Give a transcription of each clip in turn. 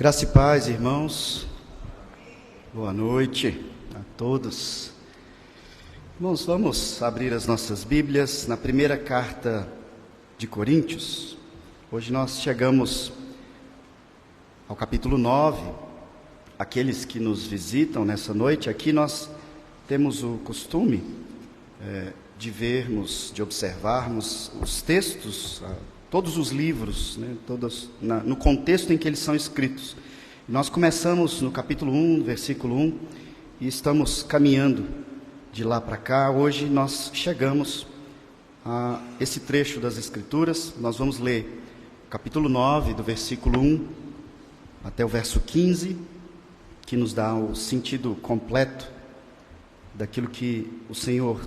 Graça e paz, irmãos. Boa noite a todos. Irmãos, vamos abrir as nossas Bíblias na primeira carta de Coríntios. Hoje nós chegamos ao capítulo 9. Aqueles que nos visitam nessa noite, aqui nós temos o costume de vermos, de observarmos os textos, todos os livros, todos no contexto em que eles são escritos. Nós começamos no capítulo 1, versículo 1, e estamos caminhando de lá para cá. Hoje nós chegamos a esse trecho das Escrituras. Nós vamos ler o capítulo 9, do versículo 1 até o verso 15, que nos dá o sentido completo daquilo que o Senhor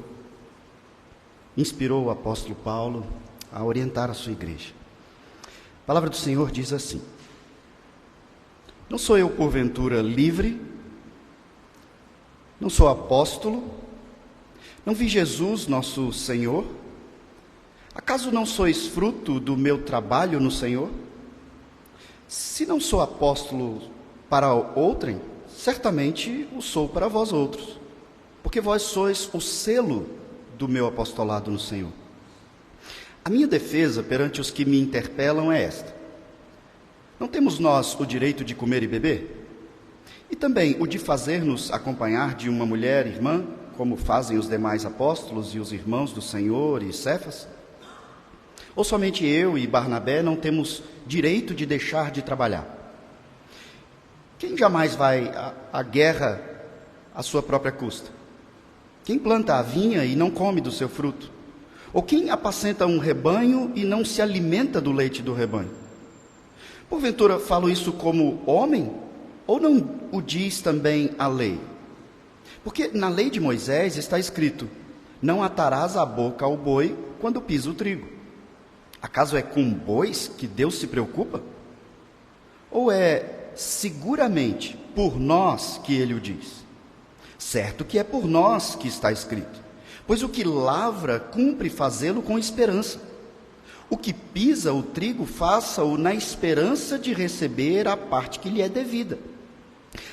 inspirou o apóstolo Paulo a orientar a sua igreja. A palavra do Senhor diz assim: não sou eu porventura livre? Não sou apóstolo? Não vi Jesus nosso Senhor? Acaso não sois fruto do meu trabalho no Senhor? Se não sou apóstolo para outrem, certamente o sou para vós outros, porque vós sois o selo do meu apostolado no Senhor. A minha defesa perante os que me interpelam é esta: não temos nós o direito de comer e beber? E também o de fazer-nos acompanhar de uma mulher irmã, como fazem os demais apóstolos e os irmãos do Senhor e Cefas? Ou somente eu e Barnabé não temos direito de deixar de trabalhar? Quem jamais vai à guerra à sua própria custa? Quem planta a vinha e não come do seu fruto? Ou quem apacenta um rebanho e não se alimenta do leite do rebanho? Porventura falo isso como homem? Ou não o diz também a lei? Porque na lei de Moisés está escrito: não atarás a boca ao boi quando pisa o trigo. Acaso é com bois que Deus se preocupa? Ou é seguramente por nós que ele o diz? Certo que é por nós que está escrito: pois o que lavra, cumpre fazê-lo com esperança. O que pisa o trigo, faça-o na esperança de receber a parte que lhe é devida.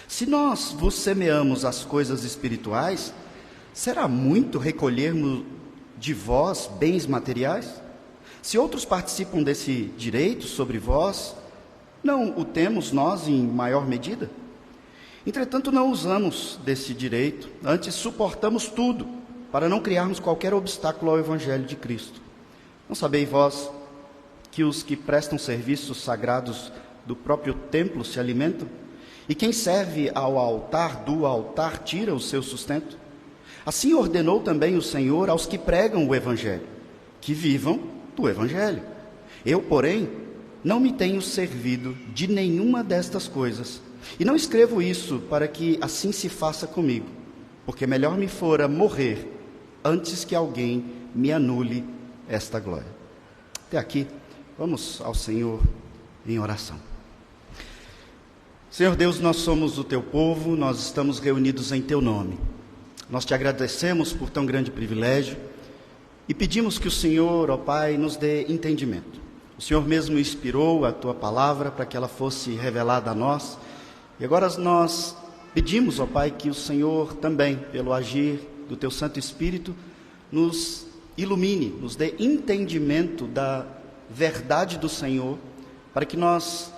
Se nós vos semeamos as coisas espirituais, será muito recolhermos de vós bens materiais? Se outros participam desse direito sobre vós, não o temos nós em maior medida? Entretanto, não usamos desse direito, antes suportamos tudo, para não criarmos qualquer obstáculo ao Evangelho de Cristo. Não sabeis vós que os que prestam serviços sagrados do próprio templo se alimentam? E quem serve ao altar, do altar tira o seu sustento? Assim ordenou também o Senhor aos que pregam o Evangelho, que vivam do Evangelho. Eu, porém, não me tenho servido de nenhuma destas coisas, e não escrevo isso para que assim se faça comigo, porque melhor me fora morrer antes que alguém me anule esta glória. Até aqui, vamos ao Senhor em oração. Senhor Deus, nós somos o Teu povo, nós estamos reunidos em Teu nome. Nós Te agradecemos por tão grande privilégio e pedimos que o Senhor, ó Pai, nos dê entendimento. O Senhor mesmo inspirou a Tua palavra para que ela fosse revelada a nós, e agora nós pedimos, ó Pai, que o Senhor também, pelo agir do Teu Santo Espírito, nos ilumine, nos dê entendimento da verdade do Senhor, para que nós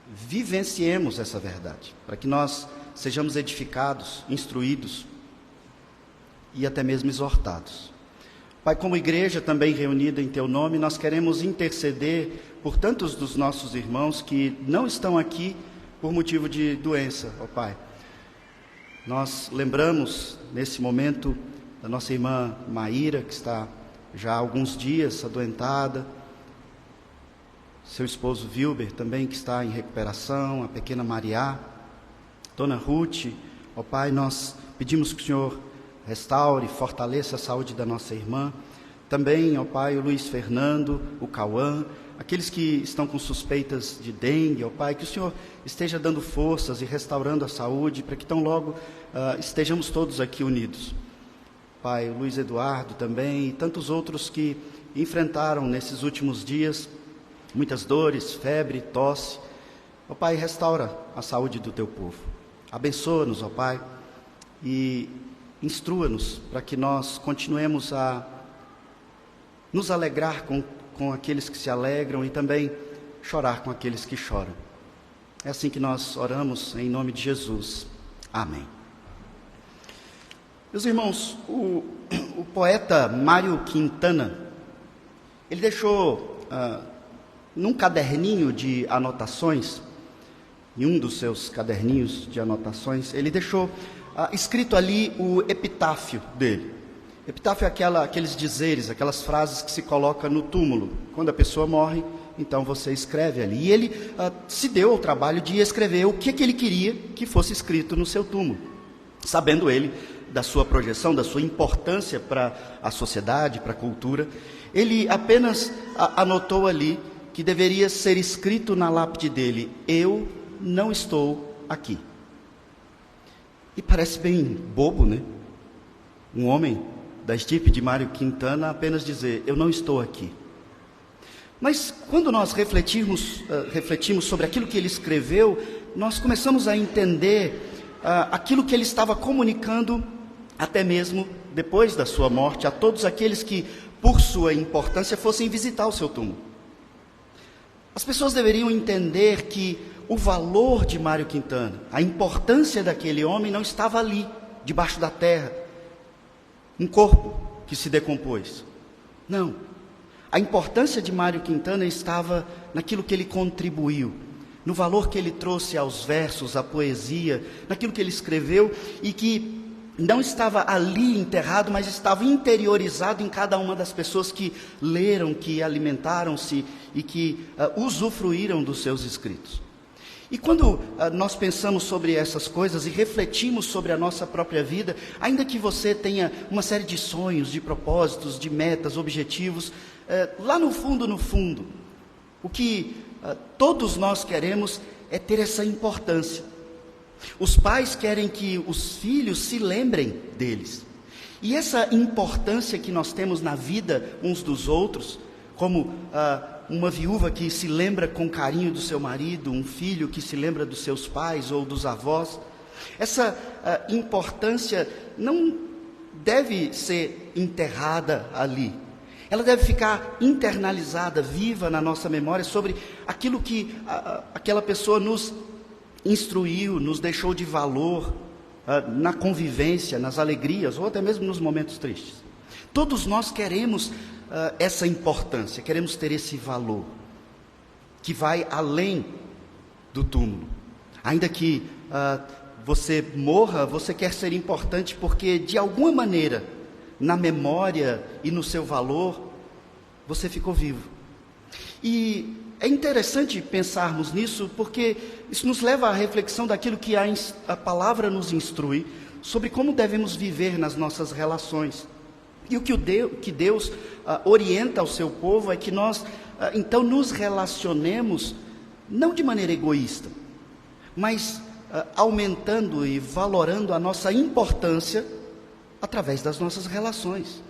vivenciemos essa verdade, para que nós sejamos edificados, instruídos e até mesmo exortados. Pai, como igreja também reunida em Teu nome, nós queremos interceder por tantos dos nossos irmãos que não estão aqui por motivo de doença, ó Pai. Nós lembramos nesse momento da nossa irmã Maíra, que está já há alguns dias adoentada, seu esposo Wilber também, que está em recuperação, a pequena Mariá, Dona Ruth. Ó Pai, nós pedimos que o Senhor restaure, fortaleça a saúde da nossa irmã. Também, ó Pai, o Luiz Fernando, o Cauã, aqueles que estão com suspeitas de dengue, ó Pai, que o Senhor esteja dando forças e restaurando a saúde, para que tão logo estejamos todos aqui unidos. Pai, o Luiz Eduardo também, e tantos outros que enfrentaram nesses últimos dias muitas dores, febre, tosse, Ó Pai, restaura a saúde do teu povo. Abençoa-nos, ó Pai, e instrua-nos para que nós continuemos a nos alegrar com aqueles que se alegram e também chorar com aqueles que choram. É assim que nós oramos em nome de Jesus. Amém. Meus irmãos, o poeta Mário Quintana, ele deixou num caderninho de anotações, em um dos seus caderninhos de anotações, ele deixou escrito ali o epitáfio dele. Epitáfio é aqueles dizeres, aquelas frases que se coloca no túmulo. Quando a pessoa morre, então você escreve ali. E ele se deu ao trabalho de escrever o que ele queria que fosse escrito no seu túmulo, sabendo ele da sua projeção, da sua importância para a sociedade, para a cultura. Ele apenas anotou ali que deveria ser escrito na lápide dele: eu não estou aqui. E parece bem bobo, né? Um homem da estirpe de Mário Quintana apenas dizer: eu não estou aqui. Mas quando nós refletimos sobre aquilo que ele escreveu, nós começamos a entender aquilo que ele estava comunicando até mesmo depois da sua morte, a todos aqueles que, por sua importância, fossem visitar o seu túmulo. As pessoas deveriam entender que o valor de Mário Quintana, a importância daquele homem não estava ali, debaixo da terra, um corpo que se decompôs. Não. A importância de Mário Quintana estava naquilo que ele contribuiu, no valor que ele trouxe aos versos, à poesia, naquilo que ele escreveu e que não estava ali enterrado, mas estava interiorizado em cada uma das pessoas que leram, que alimentaram-se e que usufruíram dos seus escritos. E quando nós pensamos sobre essas coisas e refletimos sobre a nossa própria vida, ainda que você tenha uma série de sonhos, de propósitos, de metas, objetivos, lá no fundo, o que todos nós queremos é ter essa importância. Os pais querem que os filhos se lembrem deles. E essa importância que nós temos na vida uns dos outros, como uma viúva que se lembra com carinho do seu marido, um filho que se lembra dos seus pais ou dos avós, essa importância não deve ser enterrada ali. Ela deve ficar internalizada, viva na nossa memória sobre aquilo que aquela pessoa nos instruiu, nos deixou de valor na convivência, nas alegrias ou até mesmo nos momentos tristes. Todos nós queremos essa importância, queremos ter esse valor que vai além do túmulo. Ainda que você morra, você quer ser importante porque de alguma maneira, na memória e no seu valor, você ficou vivo. E é interessante pensarmos nisso, porque isso nos leva à reflexão daquilo que a palavra nos instrui sobre como devemos viver nas nossas relações. E o que Deus orienta ao seu povo é que nós, então, nos relacionemos não de maneira egoísta, mas aumentando e valorando a nossa importância através das nossas relações.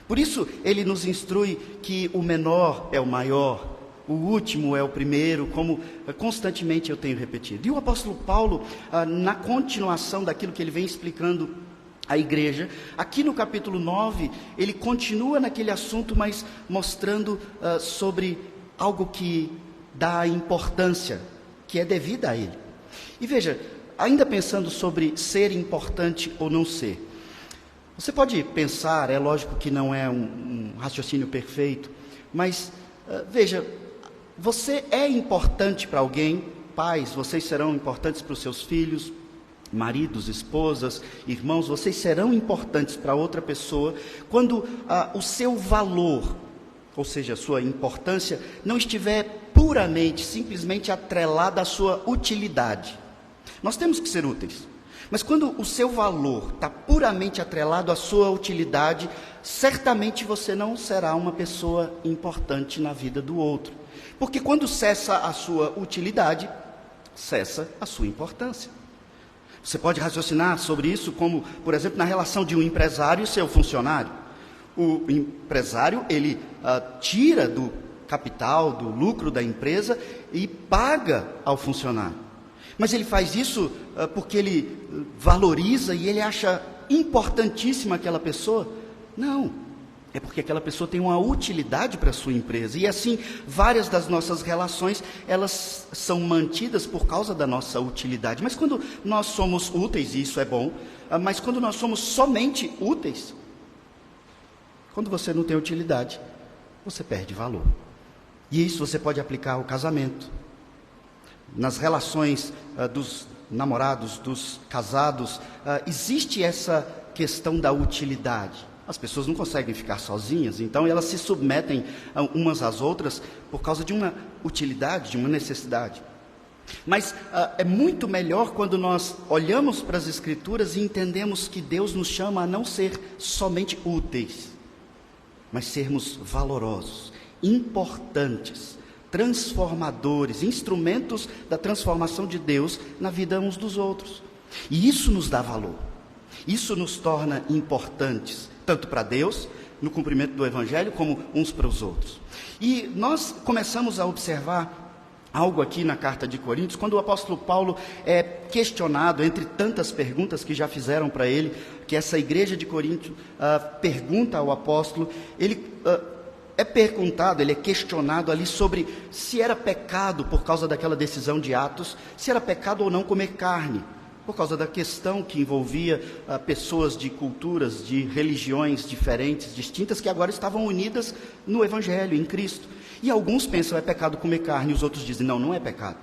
Por isso, ele nos instrui que o menor é o maior, o último é o primeiro, como constantemente eu tenho repetido. E o apóstolo Paulo, na continuação daquilo que ele vem explicando à igreja, aqui no capítulo 9, ele continua naquele assunto, mas mostrando sobre algo que dá importância, que é devida a ele. E veja, ainda pensando sobre ser importante ou não ser, você pode pensar, é lógico que não é um raciocínio perfeito, mas veja, você é importante para alguém. Pais, vocês serão importantes para os seus filhos, maridos, esposas, irmãos, vocês serão importantes para outra pessoa quando o seu valor, ou seja, a sua importância, não estiver puramente, simplesmente atrelada à sua utilidade. Nós temos que ser úteis, mas quando o seu valor está puramente atrelado à sua utilidade, certamente você não será uma pessoa importante na vida do outro. Porque quando cessa a sua utilidade, cessa a sua importância. Você pode raciocinar sobre isso como, por exemplo, na relação de um empresário e seu funcionário. O empresário, ele tira capital, do lucro da empresa e paga ao funcionário. Mas ele faz isso porque ele valoriza e ele acha importantíssima aquela pessoa? Não, é porque aquela pessoa tem uma utilidade para a sua empresa. E assim, várias das nossas relações, elas são mantidas por causa da nossa utilidade. Mas quando nós somos úteis, e isso é bom, mas quando nós somos somente úteis, quando você não tem utilidade, você perde valor. E isso você pode aplicar ao casamento, nas relações dos namorados, dos casados, existe essa questão da utilidade. As pessoas não conseguem ficar sozinhas, então elas se submetem umas às outras por causa de uma utilidade, de uma necessidade. Mas é muito melhor quando nós olhamos para as Escrituras e entendemos que Deus nos chama a não ser somente úteis, mas sermos valorosos, importantes, transformadores, instrumentos da transformação de Deus na vida uns dos outros. E isso nos dá valor, isso nos torna importantes, tanto para Deus, no cumprimento do Evangelho, como uns para os outros. E nós começamos a observar algo aqui na carta de Coríntios, quando o apóstolo Paulo é questionado, entre tantas perguntas que já fizeram para ele, que essa igreja de Corinto pergunta ao apóstolo, ele é perguntado, ele é questionado ali sobre se era pecado por causa daquela decisão de Atos, se era pecado ou não comer carne, por causa da questão que envolvia pessoas de culturas, de religiões diferentes, distintas, que agora estavam unidas no Evangelho, em Cristo. E alguns pensam é pecado comer carne, e os outros dizem não, não é pecado.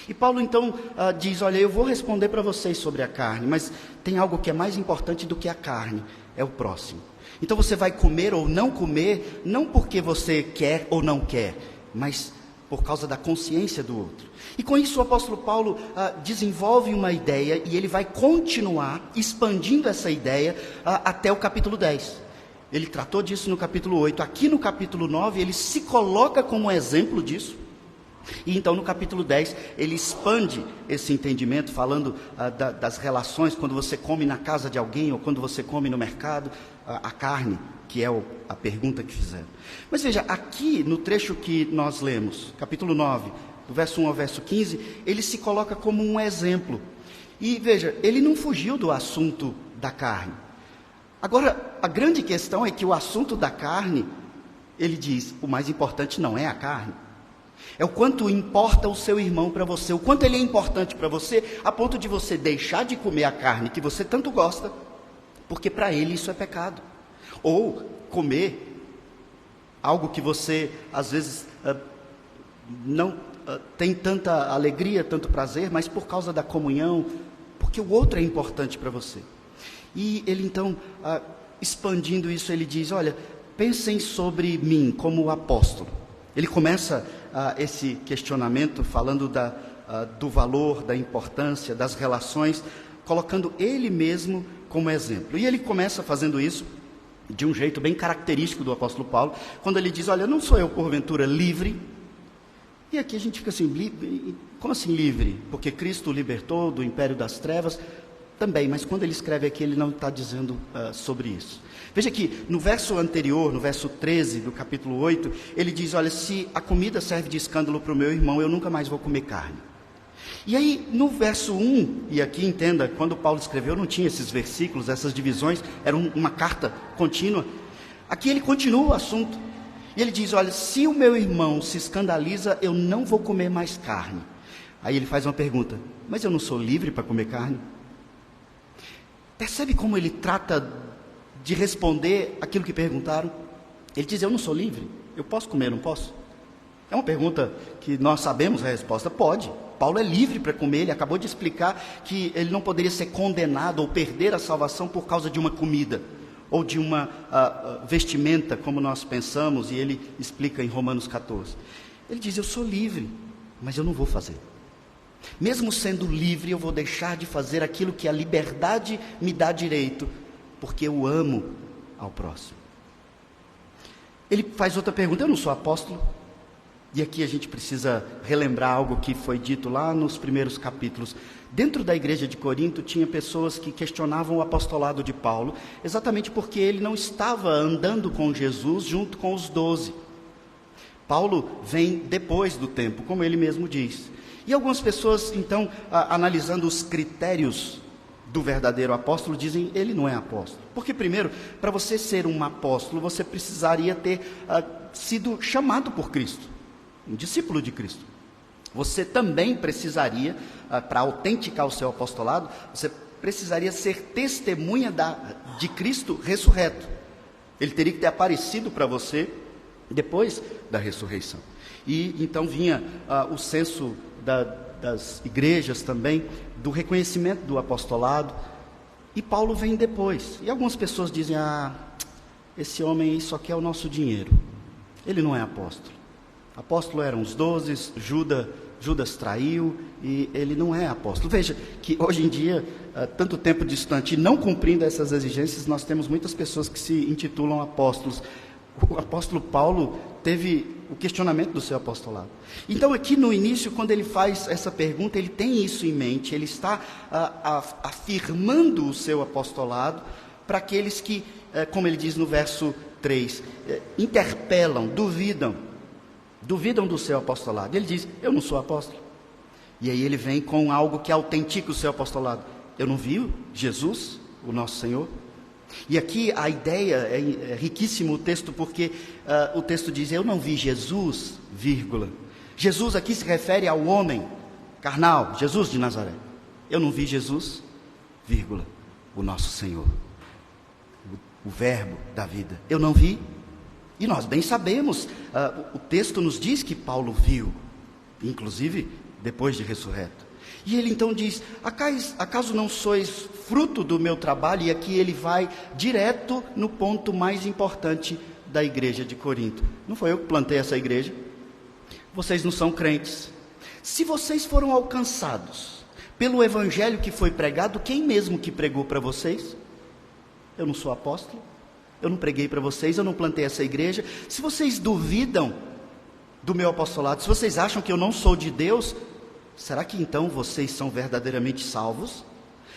E Paulo então diz, olha, eu vou responder para vocês sobre a carne, mas tem algo que é mais importante do que a carne, é o próximo. Então você vai comer ou não comer, não porque você quer ou não quer, mas por causa da consciência do outro. E com isso o apóstolo Paulo desenvolve uma ideia e ele vai continuar expandindo essa ideia até o capítulo 10. Ele tratou disso no capítulo 8. Aqui no capítulo 9 ele se coloca como exemplo disso. E então no capítulo 10 ele expande esse entendimento, falando das relações, quando você come na casa de alguém ou quando você come no mercado, a carne, que é a pergunta que fizeram. Mas veja, aqui no trecho que nós lemos, capítulo 9, do verso 1 ao verso 15, ele se coloca como um exemplo. E veja, ele não fugiu do assunto da carne. Agora, a grande questão é que o assunto da carne, ele diz, o mais importante não é a carne. É o quanto importa o seu irmão para você, o quanto ele é importante para você, a ponto de você deixar de comer a carne que você tanto gosta, porque para ele isso é pecado. Ou comer algo que você, às vezes, não tem tanta alegria, tanto prazer, mas por causa da comunhão, porque o outro é importante para você. E ele então, expandindo isso, ele diz, olha, pensem sobre mim como apóstolo. Ele começa esse questionamento falando do valor, da importância, das relações, colocando ele mesmo como exemplo. E ele começa fazendo isso de um jeito bem característico do apóstolo Paulo, quando ele diz, olha, não sou eu porventura livre? E aqui a gente fica assim, como assim livre? Porque Cristo o libertou do império das trevas? Também, mas quando ele escreve aqui, ele não está dizendo sobre isso. Veja que no verso anterior, no verso 13 do capítulo 8, ele diz, olha, se a comida serve de escândalo para o meu irmão, eu nunca mais vou comer carne. E aí, no verso 1, e aqui entenda, quando Paulo escreveu, não tinha esses versículos, essas divisões, era uma carta contínua. Aqui ele continua o assunto. E ele diz, olha, se o meu irmão se escandaliza, eu não vou comer mais carne. Aí ele faz uma pergunta, mas eu não sou livre para comer carne? Percebe como ele trata de responder aquilo que perguntaram? Ele diz, eu não sou livre, eu posso comer, não posso? É uma pergunta que nós sabemos a resposta, pode. Paulo é livre para comer, ele acabou de explicar que ele não poderia ser condenado ou perder a salvação por causa de uma comida, ou de uma vestimenta, como nós pensamos, e ele explica em Romanos 14. Ele diz, eu sou livre, mas eu não vou fazer. Mesmo sendo livre, eu vou deixar de fazer aquilo que a liberdade me dá direito, porque eu amo ao próximo. Ele faz outra pergunta, eu não sou apóstolo? E aqui a gente precisa relembrar algo que foi dito lá nos primeiros capítulos. Dentro da igreja de Corinto tinha pessoas que questionavam o apostolado de Paulo, exatamente porque ele não estava andando com Jesus junto com os 12. Paulo vem depois do tempo, como ele mesmo diz. E algumas pessoas, então, analisando os critérios do verdadeiro apóstolo, dizem, ele não é apóstolo. Porque, primeiro, para você ser um apóstolo, você precisaria ter sido chamado por Cristo, um discípulo de Cristo. Você também precisaria, para autenticar o seu apostolado, você precisaria ser testemunha de Cristo ressurreto. Ele teria que ter aparecido para você depois da ressurreição. E então vinha o censo das igrejas também, do reconhecimento do apostolado, e Paulo vem depois. E algumas pessoas dizem, esse homem só quer o nosso dinheiro, ele não é apóstolo. Apóstolo eram os 12, Judas traiu, e ele não é apóstolo. Veja que hoje em dia, tanto tempo distante, e não cumprindo essas exigências, nós temos muitas pessoas que se intitulam apóstolos. O apóstolo Paulo teve o questionamento do seu apostolado. Então aqui no início, quando ele faz essa pergunta, ele tem isso em mente, ele está afirmando o seu apostolado para aqueles que, como ele diz no verso 3, interpelam, duvidam do seu apostolado. Ele diz, eu não sou apóstolo. E aí ele vem com algo que autentica o seu apostolado. Eu não vi Jesus, o nosso Senhor? E aqui a ideia, é riquíssimo o texto, porque o texto diz, eu não vi Jesus, vírgula. Jesus aqui se refere ao homem carnal, Jesus de Nazaré. Eu não vi Jesus, vírgula, o nosso Senhor, o verbo da vida. Eu não vi, e nós bem sabemos, o texto nos diz que Paulo viu, inclusive depois de ressurreto. E ele então diz, acaso não sois fruto do meu trabalho? E aqui ele vai direto no ponto mais importante da igreja de Corinto. Não foi eu que plantei essa igreja, vocês não são crentes. Se vocês foram alcançados pelo evangelho que foi pregado, quem mesmo que pregou para vocês? Eu não sou apóstolo, eu não preguei para vocês, eu não plantei essa igreja. Se vocês duvidam do meu apostolado, se vocês acham que eu não sou de Deus, será que então vocês são verdadeiramente salvos?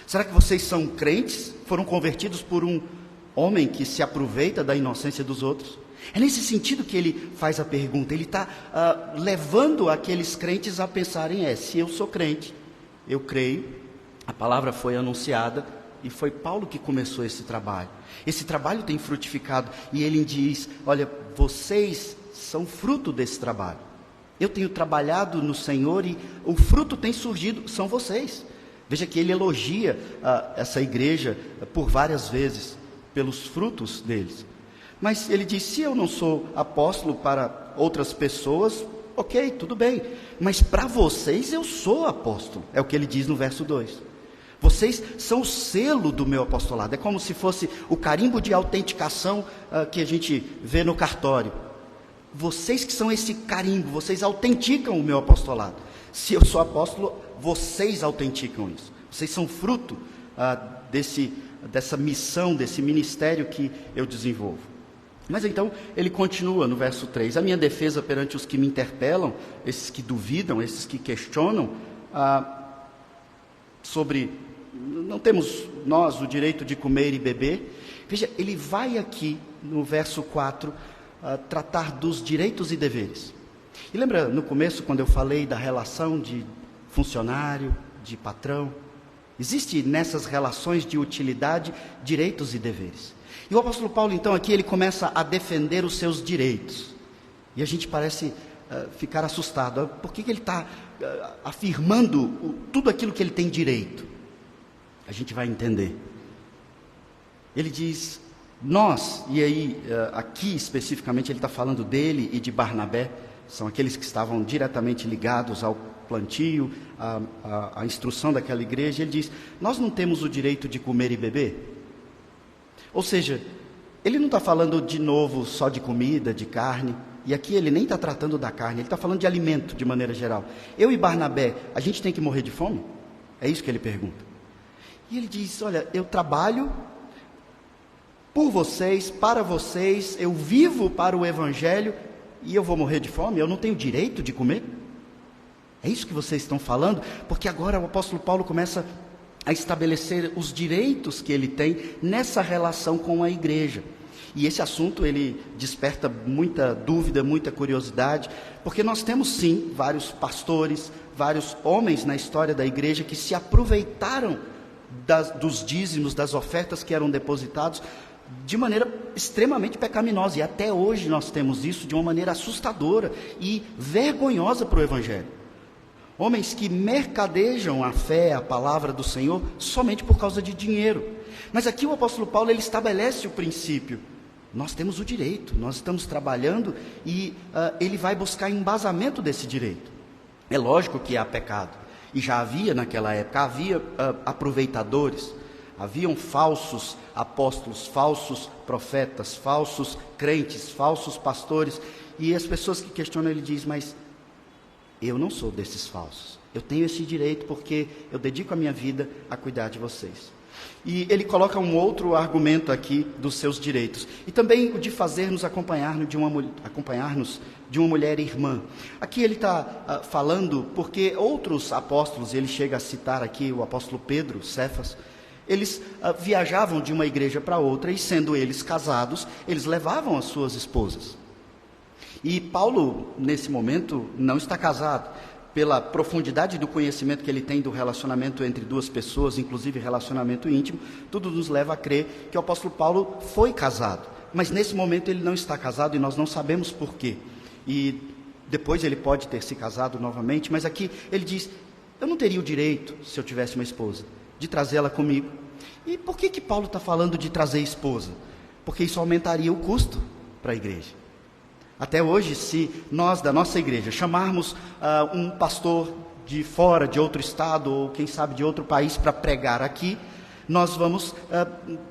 Será que vocês são crentes? Foram convertidos por um homem que se aproveita da inocência dos outros? É nesse sentido que ele faz a pergunta. Ele está levando aqueles crentes a pensarem, se eu sou crente, eu creio, a palavra foi anunciada, e foi Paulo que começou esse trabalho. Esse trabalho tem frutificado, e ele diz, olha, vocês são fruto desse trabalho. Eu tenho trabalhado no Senhor e o fruto tem surgido, são vocês. Veja que ele elogia essa igreja por várias vezes, pelos frutos deles. Mas ele diz, se eu não sou apóstolo para outras pessoas, ok, tudo bem. Mas para vocês eu sou apóstolo, é o que ele diz no verso 2. Vocês são o selo do meu apostolado, é como se fosse o carimbo de autenticação que a gente vê no cartório. Vocês que são esse carimbo, vocês autenticam o meu apostolado. Se eu sou apóstolo, vocês autenticam isso. Vocês são fruto dessa missão, desse ministério que eu desenvolvo. Mas então, ele continua no verso 3. A minha defesa perante os que me interpelam, esses que duvidam, esses que questionam, sobre, não temos nós o direito de comer e beber. Veja, ele vai aqui no verso 4, tratar dos direitos e deveres. E lembra no começo quando eu falei da relação de funcionário, de patrão? Existe nessas relações de utilidade direitos e deveres. E o apóstolo Paulo então aqui ele começa a defender os seus direitos. E a gente parece ficar assustado. Por que ele está afirmando tudo aquilo que ele tem direito? A gente vai entender. Ele diz, nós, e aí aqui especificamente ele está falando dele e de Barnabé, são aqueles que estavam diretamente ligados ao plantio, à instrução daquela igreja. Ele diz, nós não temos o direito de comer e beber? Ou seja, ele não está falando de novo só de comida, de carne, e aqui ele nem está tratando da carne, ele está falando de alimento de maneira geral. Eu e Barnabé, a gente tem que morrer de fome? É isso que ele pergunta. E ele diz, olha, eu trabalho por vocês, para vocês, eu vivo para o evangelho, e eu vou morrer de fome? Eu não tenho direito de comer? É isso que vocês estão falando? Porque agora o apóstolo Paulo começa a estabelecer os direitos que ele tem nessa relação com a igreja. E esse assunto, ele desperta muita dúvida, muita curiosidade, porque nós temos sim vários pastores, vários homens na história da igreja que se aproveitaram dos dízimos, das ofertas que eram depositados de maneira extremamente pecaminosa. E até hoje nós temos isso de uma maneira assustadora e vergonhosa para o Evangelho. Homens que mercadejam a fé, a palavra do Senhor, somente por causa de dinheiro. Mas aqui o apóstolo Paulo, ele estabelece o princípio. Nós temos o direito, nós estamos trabalhando e ele vai buscar embasamento desse direito. É lógico que há pecado, e já havia naquela época, havia aproveitadores, haviam falsos apóstolos, falsos profetas, falsos crentes, falsos pastores, e as pessoas que questionam, ele diz, mas eu não sou desses falsos, eu tenho esse direito porque eu dedico a minha vida a cuidar de vocês. E ele coloca um outro argumento aqui dos seus direitos. E também o de fazer-nos acompanhar-nos de uma mulher irmã. Aqui ele está falando porque outros apóstolos, ele chega a citar aqui o apóstolo Pedro, Cefas, eles viajavam de uma igreja para outra e, sendo eles casados, eles levavam as suas esposas. E Paulo, nesse momento, não está casado. Pela profundidade do conhecimento que ele tem do relacionamento entre duas pessoas, inclusive relacionamento íntimo, tudo nos leva a crer que o apóstolo Paulo foi casado. Mas nesse momento ele não está casado e nós não sabemos por quê. E depois ele pode ter se casado novamente, mas aqui ele diz, eu não teria o direito, se eu tivesse uma esposa, de trazê-la comigo. E por que Paulo está falando de trazer esposa? Porque isso aumentaria o custo para a igreja. Até hoje, se nós da nossa igreja chamarmos um pastor de fora, de outro estado, ou quem sabe de outro país para pregar aqui, nós vamos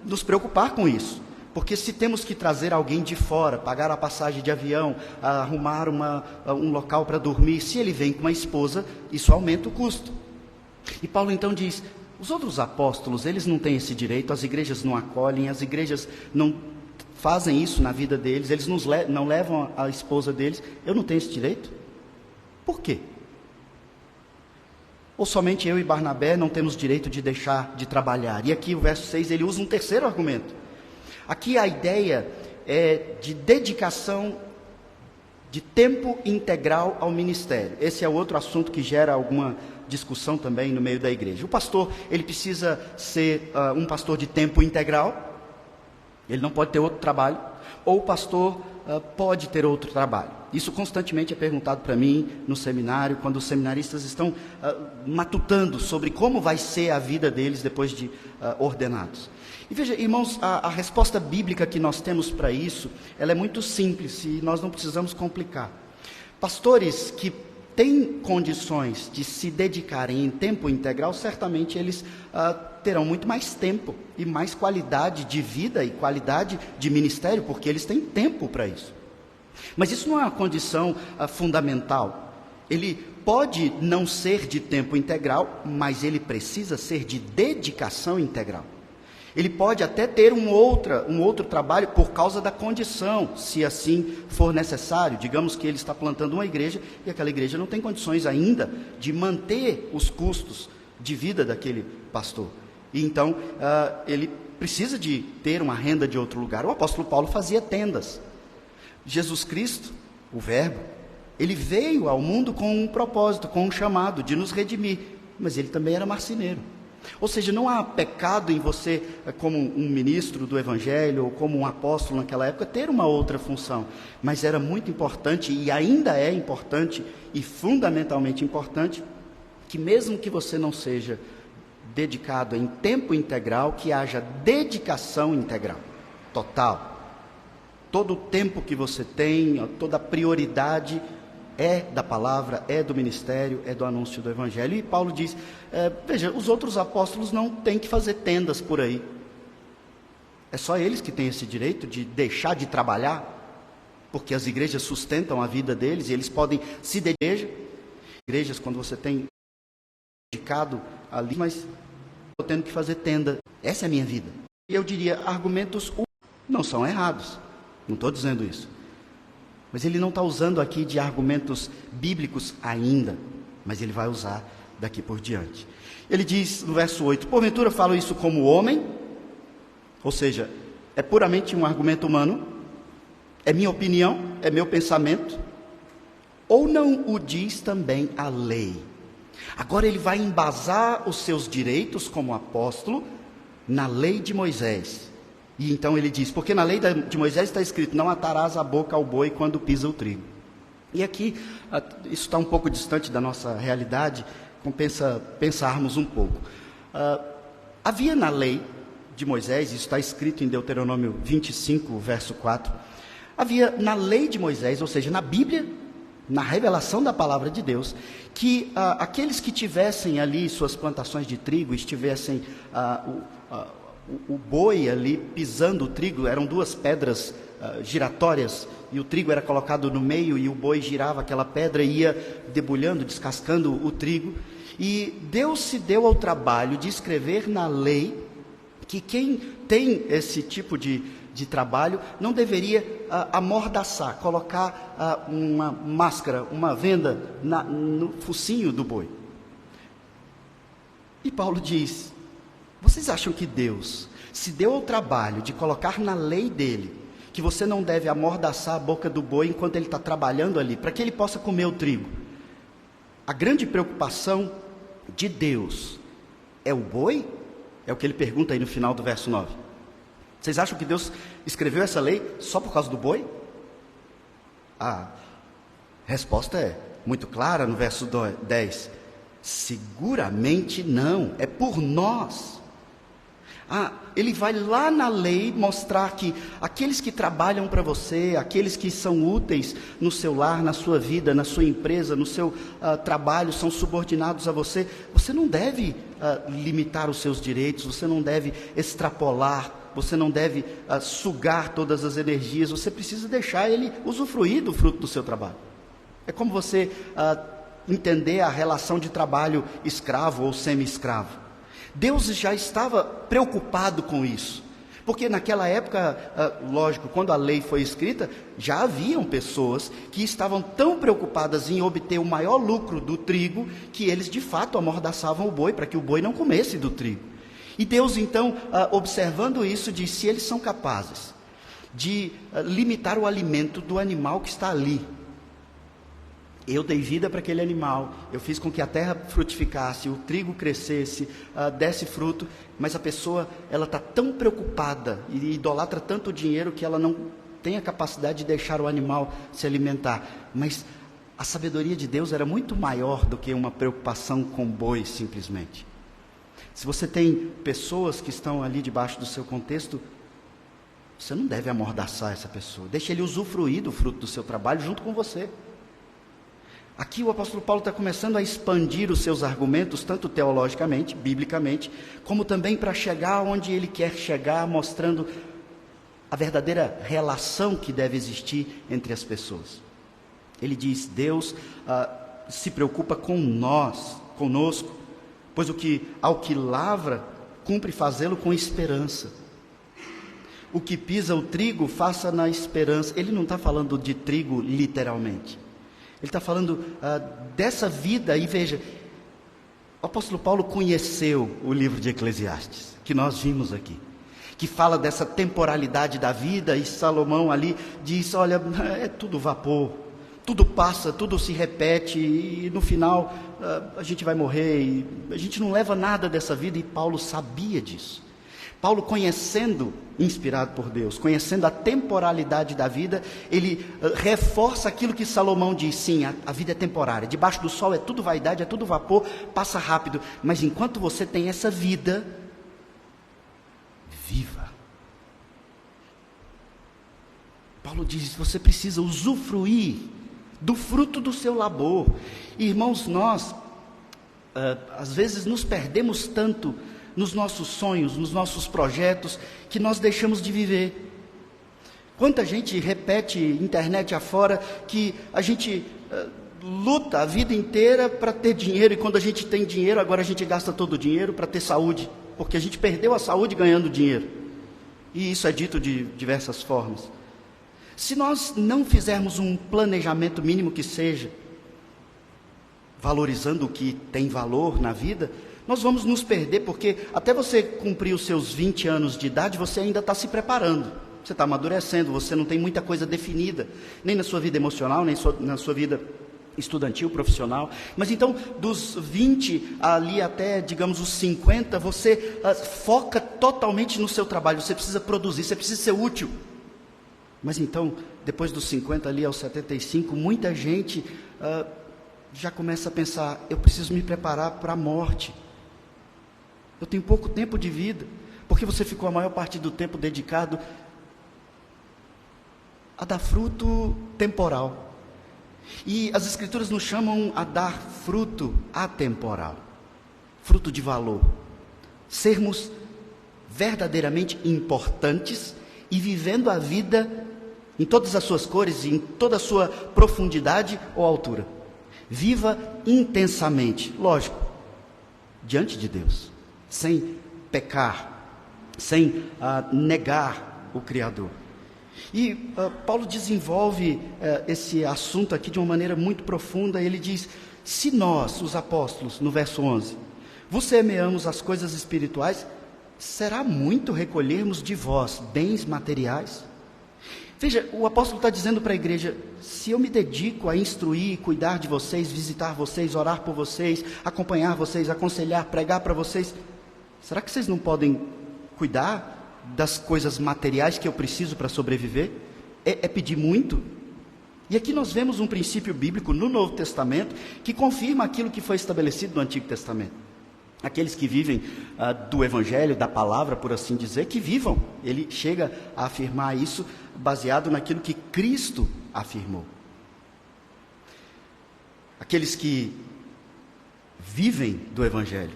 nos preocupar com isso. Porque se temos que trazer alguém de fora, pagar a passagem de avião, arrumar um local para dormir, se ele vem com uma esposa, isso aumenta o custo. E Paulo então diz, os outros apóstolos, eles não têm esse direito, as igrejas não acolhem, as igrejas não fazem isso na vida deles, eles não levam a esposa deles, eu não tenho esse direito? Por quê? Ou somente eu e Barnabé não temos direito de deixar de trabalhar? E aqui o verso 6, ele usa um terceiro argumento. Aqui a ideia é de dedicação de tempo integral ao ministério. Esse é outro assunto que gera alguma discussão também no meio da igreja. O pastor, ele precisa ser um pastor de tempo integral, ele não pode ter outro trabalho, ou o pastor pode ter outro trabalho. Isso constantemente é perguntado para mim no seminário, quando os seminaristas estão matutando sobre como vai ser a vida deles depois de ordenados. E veja, irmãos, a resposta bíblica que nós temos para isso, ela é muito simples e nós não precisamos complicar. Pastores que têm condições de se dedicarem em tempo integral, certamente eles terão muito mais tempo e mais qualidade de vida e qualidade de ministério, porque eles têm tempo para isso. Mas isso não é uma condição fundamental. Ele pode não ser de tempo integral, mas ele precisa ser de dedicação integral. Ele pode até ter um outro trabalho por causa da condição, se assim for necessário. Digamos que ele está plantando uma igreja e aquela igreja não tem condições ainda de manter os custos de vida daquele pastor. E então ele precisa de ter uma renda de outro lugar. O apóstolo Paulo fazia tendas. Jesus Cristo, o Verbo, ele veio ao mundo com um propósito, com um chamado de nos redimir, mas ele também era marceneiro. Ou seja, não há pecado em você, como um ministro do Evangelho ou como um apóstolo naquela época, ter uma outra função. Mas era muito importante e ainda é importante e fundamentalmente importante que mesmo que você não seja dedicado em tempo integral, que haja dedicação integral, total. Todo o tempo que você tem, toda a prioridade é da palavra, é do ministério, é do anúncio do Evangelho. E Paulo diz, veja, os outros apóstolos não têm que fazer tendas por aí. É só eles que têm esse direito de deixar de trabalhar, porque as igrejas sustentam a vida deles e eles podem se dedicar. Igrejas, quando você tem dedicado ali, mas estou tendo que fazer tenda. Essa é a minha vida. E eu diria, argumentos não são errados. Não estou dizendo isso. Mas ele não está usando aqui de argumentos bíblicos ainda, mas ele vai usar daqui por diante. Ele diz no verso 8, porventura falo isso como homem, ou seja, É puramente um argumento humano? É minha opinião? É meu pensamento? Ou não o diz também a lei? Agora ele vai embasar os seus direitos como apóstolo na lei de Moisés. E então ele diz, porque na lei de Moisés está escrito, não atarás a boca ao boi quando pisa o trigo. E aqui, isso está um pouco distante da nossa realidade, compensa pensarmos um pouco. Havia na lei de Moisés, isso está escrito em Deuteronômio 25, verso 4, havia na lei de Moisés, ou seja, na Bíblia, na revelação da palavra de Deus, que aqueles que tivessem ali suas plantações de trigo, estivessem o boi ali pisando o trigo, eram duas pedras giratórias, e o trigo era colocado no meio, e o boi girava aquela pedra e ia debulhando, descascando o trigo, e Deus se deu ao trabalho de escrever na lei que quem tem esse tipo de trabalho não deveria amordaçar, colocar uma máscara, uma venda no focinho do boi. E Paulo diz, vocês acham que Deus se deu ao trabalho de colocar na lei dele que você não deve amordaçar a boca do boi enquanto ele está trabalhando ali, para que ele possa comer o trigo? A grande preocupação de Deus é o boi? É o que ele pergunta aí no final do verso 9. Vocês acham que Deus escreveu essa lei só por causa do boi? A resposta é muito clara no verso 10. Seguramente não, é por nós. Ele vai lá na lei mostrar que aqueles que trabalham para você, aqueles que são úteis no seu lar, na sua vida, na sua empresa, no seu trabalho, são subordinados a você. Você não deve limitar os seus direitos, você não deve extrapolar, você não deve sugar todas as energias, você precisa deixar ele usufruir do fruto do seu trabalho. É como você entender a relação de trabalho escravo ou semi-escravo. Deus já estava preocupado com isso, porque naquela época, lógico, quando a lei foi escrita, já haviam pessoas que estavam tão preocupadas em obter o maior lucro do trigo, que eles de fato amordaçavam o boi, para que o boi não comesse do trigo. E Deus então, observando isso, disse, se eles são capazes de limitar o alimento do animal que está ali, eu dei vida para aquele animal, eu fiz com que a terra frutificasse, o trigo crescesse, desse fruto, mas a pessoa, ela está tão preocupada e idolatra tanto o dinheiro que ela não tem a capacidade de deixar o animal se alimentar. Mas a sabedoria de Deus era muito maior do que uma preocupação com boi simplesmente. Se você tem pessoas que estão ali debaixo do seu contexto, você não deve amordaçar essa pessoa, deixa ele usufruir do fruto do seu trabalho junto com você. Aqui o apóstolo Paulo está começando a expandir os seus argumentos, tanto teologicamente, biblicamente, como também para chegar onde ele quer chegar, mostrando a verdadeira relação que deve existir entre as pessoas. Ele diz, Deus se preocupa com nós, conosco, pois ao que lavra, cumpre fazê-lo com esperança. O que pisa o trigo, faça na esperança. Ele não está falando de trigo literalmente. Ele está falando dessa vida, e veja, o apóstolo Paulo conheceu o livro de Eclesiastes, que nós vimos aqui, que fala dessa temporalidade da vida, e Salomão ali diz, olha, é tudo vapor, tudo passa, tudo se repete, e no final a gente vai morrer, e a gente não leva nada dessa vida, e Paulo sabia disso. Paulo, conhecendo, inspirado por Deus, conhecendo a temporalidade da vida, ele reforça aquilo que Salomão diz, sim, a vida é temporária, debaixo do sol é tudo vaidade, é tudo vapor, passa rápido, mas enquanto você tem essa vida, viva. Paulo diz, você precisa usufruir do fruto do seu labor. E, irmãos, nós, às vezes nos perdemos tanto nos nossos sonhos, nos nossos projetos, que nós deixamos de viver. Quanta gente repete internet afora que a gente luta a vida inteira para ter dinheiro, e quando a gente tem dinheiro, agora a gente gasta todo o dinheiro para ter saúde, porque a gente perdeu a saúde ganhando dinheiro. E isso é dito de diversas formas. Se nós não fizermos um planejamento mínimo que seja, valorizando o que tem valor na vida, Nós vamos nos perder porque até você cumprir os seus 20 anos de idade, você ainda está se preparando. Você está amadurecendo, você não tem muita coisa definida, nem na sua vida emocional, nem na sua vida estudantil, profissional. Mas então, dos 20 ali até, digamos, os 50, você foca totalmente no seu trabalho. Você precisa produzir, você precisa ser útil. Mas então, depois dos 50 ali aos 75, muita gente já começa a pensar: eu preciso me preparar para a morte. Eu tenho pouco tempo de vida, porque você ficou a maior parte do tempo dedicado a dar fruto temporal. E as Escrituras nos chamam a dar fruto atemporal, fruto de valor. Sermos verdadeiramente importantes e vivendo a vida em todas as suas cores, em toda a sua profundidade ou altura. Viva intensamente, lógico, diante de Deus, sem pecar, sem negar o Criador. E Paulo desenvolve esse assunto aqui de uma maneira muito profunda. Ele diz: se nós, os apóstolos, no verso 11, vos semeamos as coisas espirituais, será muito recolhermos de vós bens materiais? Veja, o apóstolo está dizendo para a igreja: se eu me dedico a instruir, cuidar de vocês, visitar vocês, orar por vocês, acompanhar vocês, aconselhar, pregar para vocês, será que vocês não podem cuidar das coisas materiais que eu preciso para sobreviver? É pedir muito? E aqui nós vemos um princípio bíblico no Novo Testamento que confirma aquilo que foi estabelecido no Antigo Testamento. Aqueles que vivem do Evangelho, da palavra, por assim dizer, que vivam. Ele chega a afirmar isso baseado naquilo que Cristo afirmou. Aqueles que vivem do Evangelho,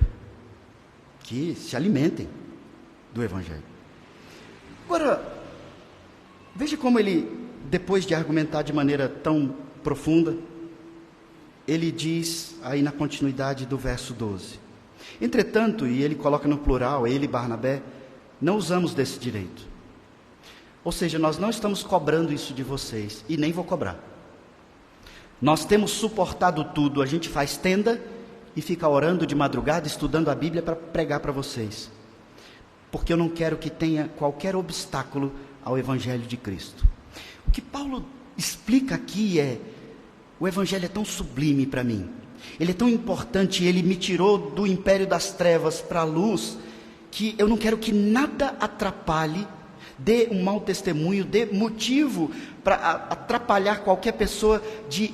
que se alimentem do Evangelho. Agora, veja como ele, depois de argumentar de maneira tão profunda, ele diz aí na continuidade do verso 12: entretanto, e ele coloca no plural, ele e Barnabé, não usamos desse direito. Ou seja, nós não estamos cobrando isso de vocês, e nem vou cobrar. Nós temos suportado tudo, a gente faz tenda e fica orando de madrugada, estudando a Bíblia para pregar para vocês. Porque eu não quero que tenha qualquer obstáculo ao Evangelho de Cristo. O que Paulo explica aqui é: o Evangelho é tão sublime para mim, ele é tão importante, ele me tirou do império das trevas para a luz, que eu não quero que nada atrapalhe, dê um mau testemunho, dê motivo para atrapalhar qualquer pessoa de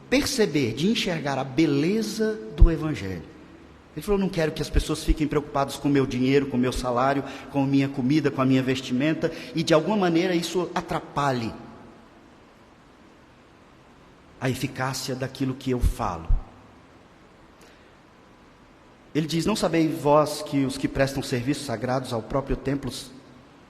perceber, de enxergar a beleza do Evangelho. Ele falou: não quero que as pessoas fiquem preocupadas com o meu dinheiro, com o meu salário, com a minha comida, com a minha vestimenta, e de alguma maneira isso atrapalhe a eficácia daquilo que eu falo. Ele diz: não sabeis vós que os que prestam serviços sagrados ao próprio templo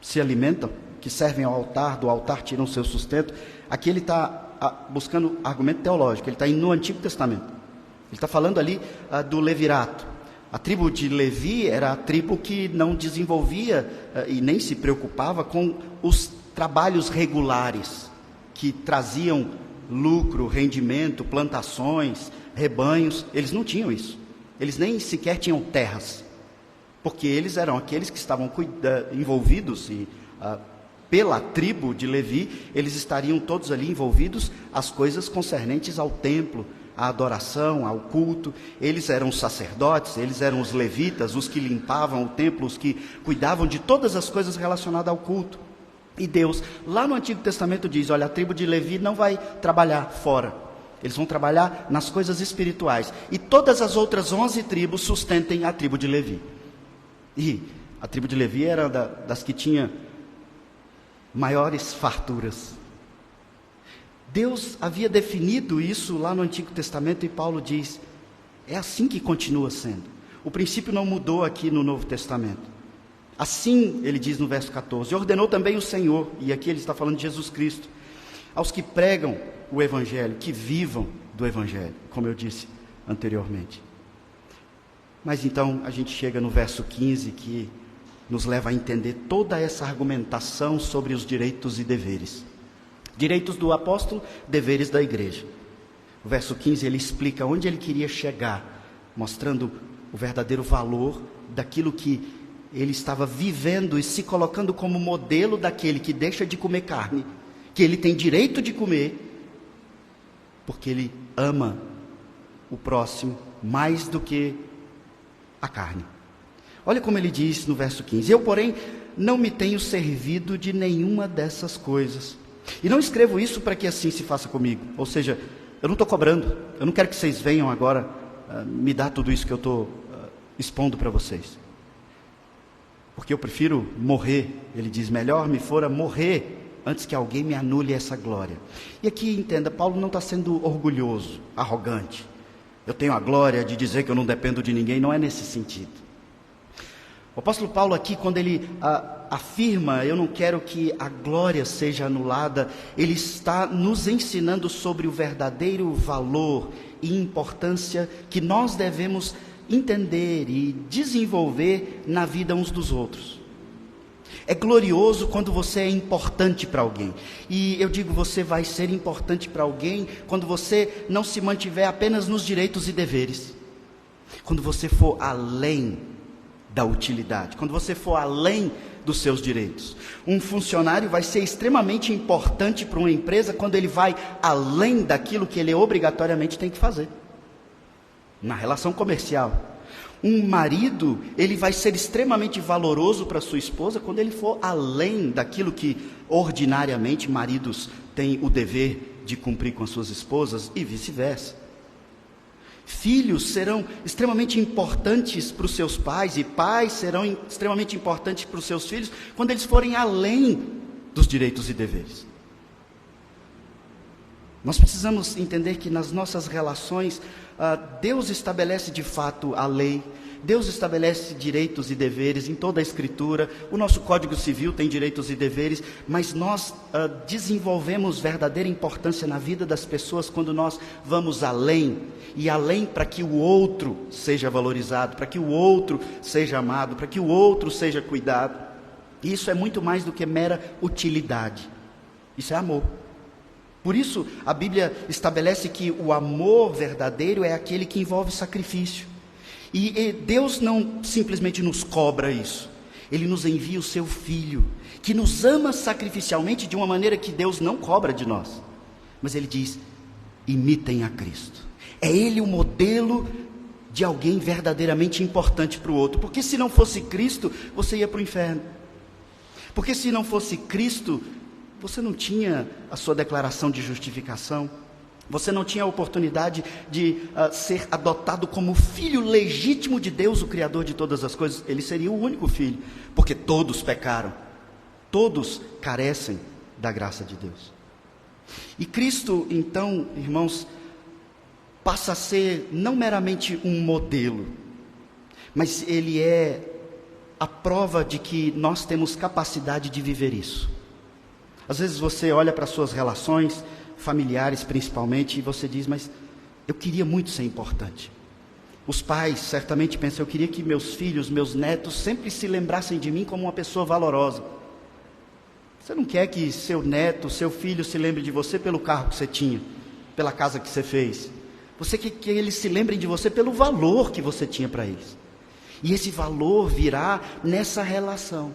se alimentam, que servem ao altar, do altar tiram seu sustento? Aqui ele está buscando argumento teológico, ele está indo no Antigo Testamento. Ele está falando ali do levirato. A tribo de Levi era a tribo que não desenvolvia e nem se preocupava com os trabalhos regulares, que traziam lucro, rendimento, plantações, rebanhos. Eles não tinham isso. Eles nem sequer tinham terras, porque eles eram aqueles que estavam envolvidos e pela tribo de Levi, eles estariam todos ali envolvidos as coisas concernentes ao templo, à adoração, ao culto. Eles eram os sacerdotes, eles eram os levitas, os que limpavam o templo, os que cuidavam de todas as coisas relacionadas ao culto. E Deus, lá no Antigo Testamento diz: olha, a tribo de Levi não vai trabalhar fora, eles vão trabalhar nas coisas espirituais, e todas as outras 11 tribos sustentem a tribo de Levi. E a tribo de Levi era das que tinha maiores farturas. Deus havia definido isso lá no Antigo Testamento, e Paulo diz: é assim que continua sendo. O princípio não mudou aqui no Novo Testamento. Assim, ele diz no verso 14: ordenou também o Senhor, e aqui ele está falando de Jesus Cristo, aos que pregam o Evangelho, que vivam do Evangelho, como eu disse anteriormente. Mas então a gente chega no verso 15, que nos leva a entender toda essa argumentação sobre os direitos e deveres. Direitos do apóstolo, deveres da igreja. O verso 15 ele explica onde ele queria chegar, mostrando o verdadeiro valor daquilo que ele estava vivendo e se colocando como modelo daquele que deixa de comer carne, que ele tem direito de comer, porque ele ama o próximo mais do que a carne. Olha como ele diz no verso 15: eu, porém, não me tenho servido de nenhuma dessas coisas. E não escrevo isso para que assim se faça comigo. Ou seja, eu não estou cobrando. Eu não quero que vocês venham agora me dar tudo isso que eu estou expondo para vocês. Porque eu prefiro morrer. Ele diz, melhor me fora morrer antes que alguém me anule essa glória. E aqui, entenda, Paulo não está sendo orgulhoso, arrogante. Eu tenho a glória de dizer que eu não dependo de ninguém. Não é nesse sentido. O apóstolo Paulo aqui, quando ele afirma, eu não quero que a glória seja anulada, ele está nos ensinando sobre o verdadeiro valor e importância que nós devemos entender e desenvolver na vida uns dos outros. É glorioso quando você é importante para alguém. E eu digo, você vai ser importante para alguém quando você não se mantiver apenas nos direitos e deveres. Quando você for além da utilidade, quando você for além dos seus direitos. Um funcionário vai ser extremamente importante para uma empresa quando ele vai além daquilo que ele obrigatoriamente tem que fazer. Na relação comercial. Um marido, ele vai ser extremamente valoroso para sua esposa quando ele for além daquilo que ordinariamente maridos têm o dever de cumprir com as suas esposas e vice-versa. Filhos serão extremamente importantes para os seus pais e pais serão extremamente importantes para os seus filhos quando eles forem além dos direitos e deveres. Nós precisamos entender que nas nossas relações, Deus estabelece de fato a lei, Deus estabelece direitos e deveres em toda a Escritura, o nosso Código Civil tem direitos e deveres, mas nós desenvolvemos verdadeira importância na vida das pessoas quando nós vamos além, e além para que o outro seja valorizado, para que o outro seja amado, para que o outro seja cuidado. E isso é muito mais do que mera utilidade, isso é amor. Por isso a Bíblia estabelece que o amor verdadeiro é aquele que envolve sacrifício. E Deus não simplesmente nos cobra isso. Ele nos envia o seu Filho, que nos ama sacrificialmente de uma maneira que Deus não cobra de nós. Mas Ele diz, imitem a Cristo. É Ele o modelo de alguém verdadeiramente importante para o outro. Porque se não fosse Cristo, você ia para o inferno. Porque se não fosse Cristo, você não tinha a sua declaração de justificação. Você não tinha a oportunidade de ser adotado como filho legítimo de Deus, o Criador de todas as coisas. Ele seria o único filho, porque todos pecaram. Todos carecem da graça de Deus. E Cristo, então, irmãos, passa a ser não meramente um modelo, mas Ele é a prova de que nós temos capacidade de viver isso. Às vezes você olha para as suas relações familiares principalmente, e você diz, mas eu queria muito ser importante. Os pais certamente pensam, eu queria que meus filhos, meus netos sempre se lembrassem de mim como uma pessoa valorosa. Você não quer que seu neto, seu filho se lembre de você pelo carro que você tinha, pela casa que você fez. Você quer que eles se lembrem de você pelo valor que você tinha para eles. E esse valor virá nessa relação.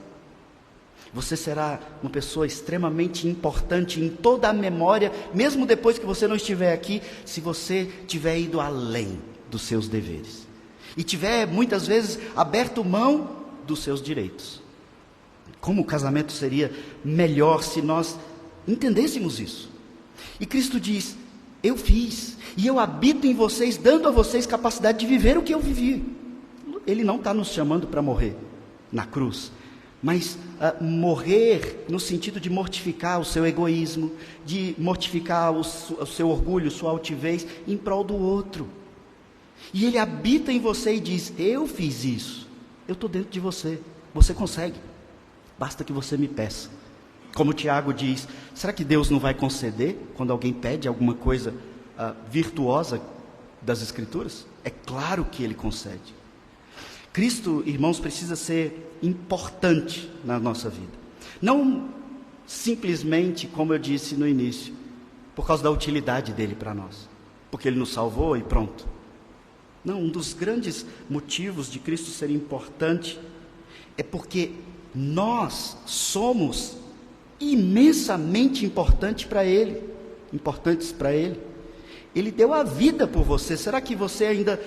Você será uma pessoa extremamente importante em toda a memória, mesmo depois que você não estiver aqui, se você tiver ido além dos seus deveres. E tiver, muitas vezes, aberto mão dos seus direitos. Como o casamento seria melhor se nós entendêssemos isso. E Cristo diz, eu fiz, e eu habito em vocês, dando a vocês capacidade de viver o que eu vivi. Ele não está nos chamando para morrer na cruz. Mas morrer no sentido de mortificar o seu egoísmo, de mortificar o seu orgulho, sua altivez, em prol do outro. E Ele habita em você e diz, eu fiz isso, eu estou dentro de você, você consegue, basta que você me peça. Como Tiago diz, será que Deus não vai conceder quando alguém pede alguma coisa virtuosa das Escrituras? É claro que Ele concede. Cristo, irmãos, precisa ser importante na nossa vida. Não simplesmente, como eu disse no início, por causa da utilidade dele para nós. Porque ele nos salvou e pronto. Não, um dos grandes motivos de Cristo ser importante é porque nós somos imensamente importantes para Ele. Ele deu a vida por você. Será que você ainda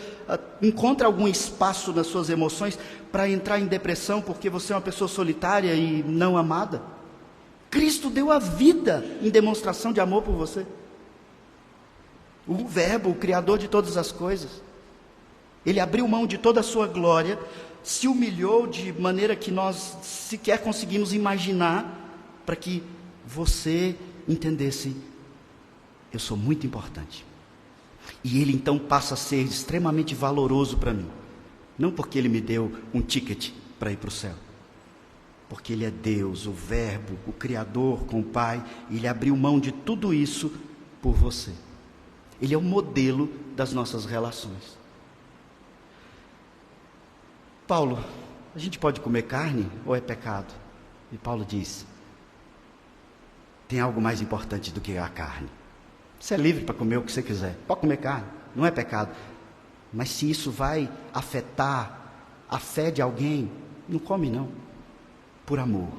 encontra algum espaço nas suas emoções para entrar em depressão porque você é uma pessoa solitária e não amada? Cristo deu a vida em demonstração de amor por você. O Verbo, o Criador de todas as coisas. Ele abriu mão de toda a sua glória, se humilhou de maneira que nós sequer conseguimos imaginar, para que você entendesse: eu sou muito importante. E Ele então passa a ser extremamente valoroso para mim. Não porque Ele me deu um ticket para ir para o céu. Porque Ele é Deus, o Verbo, o Criador com o Pai. E Ele abriu mão de tudo isso por você. Ele é o modelo das nossas relações. Paulo, a gente pode comer carne ou é pecado? E Paulo diz: tem algo mais importante do que a carne. Você é livre para comer o que você quiser. Pode comer carne, não é pecado. Mas se isso vai afetar a fé de alguém, não come não. Por amor,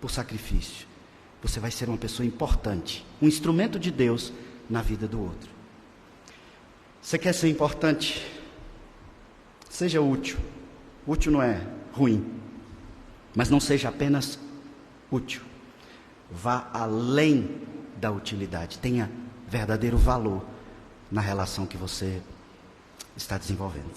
por sacrifício. Você vai ser uma pessoa importante, um instrumento de Deus na vida do outro. Você quer ser importante? Seja útil. Útil não é ruim, mas não seja apenas útil. Vá além da utilidade. Tenha verdadeiro valor na relação que você está desenvolvendo.